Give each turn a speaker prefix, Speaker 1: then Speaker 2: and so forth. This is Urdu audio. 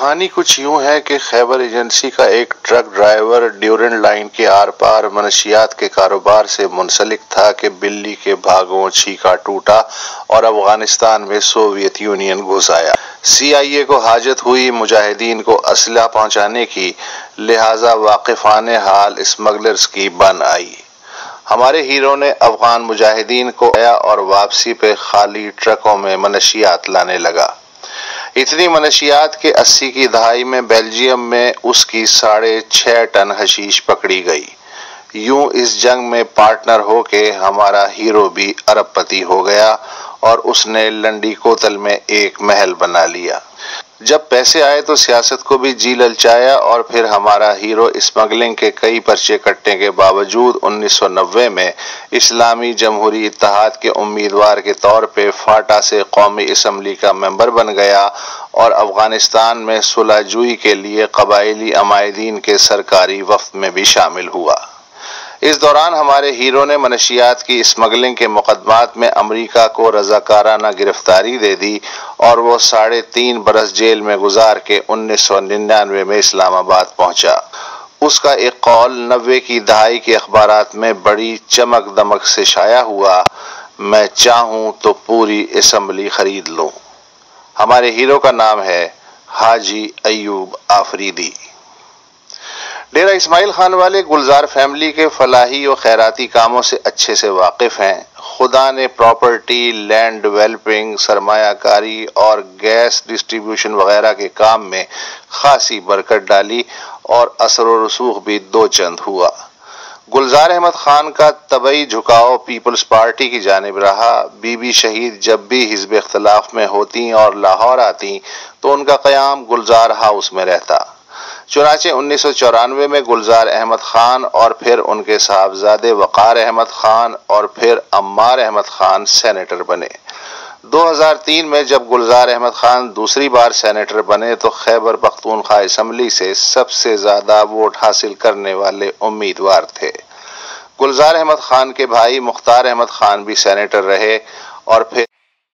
Speaker 1: کہانی کچھ یوں ہے کہ خیبر ایجنسی کا ایک ٹرک ڈرائیور ڈیورنڈ لائن کے آر پار منشیات کے کاروبار سے منسلک تھا کہ بلی کے بھاگوں چھینکا ٹوٹا اور افغانستان میں سوویت یونین گھس آیا۔ CIA کو حاجت ہوئی مجاہدین کو اسلحہ پہنچانے کی، لہٰذا واقفان حال اسمگلرز کی بن آئی۔ ہمارے ہیرو نے افغان مجاہدین کو آیا اور واپسی پہ خالی ٹرکوں میں منشیات لانے لگا۔ اتنی منشیات کے 80 کی دہائی میں بیلجیم میں اس کی 6.5 ٹن حشیش پکڑی گئی۔ یوں اس جنگ میں پارٹنر ہو کے ہمارا ہیرو بھی ارب پتی ہو گیا اور اس نے لنڈی کوتل میں ایک محل بنا لیا۔ جب پیسے آئے تو سیاست کو بھی جی للچایا اور پھر ہمارا ہیرو اسمگلنگ کے کئی پرچے کٹنے کے باوجود 1990 میں اسلامی جمہوری اتحاد کے امیدوار کے طور پہ فاٹا سے قومی اسمبلی کا ممبر بن گیا اور افغانستان میں صلح جوئی کے لیے قبائلی عمائدین کے سرکاری وفد میں بھی شامل ہوا۔ اس دوران ہمارے ہیرو نے منشیات کی اسمگلنگ کے مقدمات میں امریکہ کو رضاکارانہ گرفتاری دے دی اور وہ 3.5 برس جیل میں گزار کے 1999 میں اسلام آباد پہنچا۔ اس کا ایک قول 90 کی دہائی کے اخبارات میں بڑی چمک دمک سے شائع ہوا: میں چاہوں تو پوری اسمبلی خرید لوں۔ ہمارے ہیرو کا نام ہے حاجی ایوب آفریدی۔ ڈیرہ اسماعیل خان والے گلزار فیملی کے فلاحی و خیراتی کاموں سے اچھے سے واقف ہیں۔ خدا نے پراپرٹی، لینڈ ڈیولپنگ، سرمایہ کاری اور گیس ڈسٹریبیوشن وغیرہ کے کام میں خاصی برکت ڈالی اور اثر و رسوخ بھی دو چند ہوا۔ گلزار احمد خان کا طبعی جھکاؤ پیپلز پارٹی کی جانب رہا۔ بی بی شہید جب بھی حزب اختلاف میں ہوتیں اور لاہور آتیں تو ان کا قیام گلزار ہاؤس میں رہتا۔ چنانچہ 1994 میں گلزار احمد خان اور پھر ان کے صاحبزادے وقار احمد خان اور پھر عمار احمد خان سینیٹر بنے۔ 2003 میں جب گلزار احمد خان دوسری بار سینیٹر بنے تو خیبر پختونخوا اسمبلی سے سب سے زیادہ ووٹ حاصل کرنے والے امیدوار تھے۔ گلزار احمد خان کے بھائی مختار احمد خان بھی سینیٹر رہے اور پھر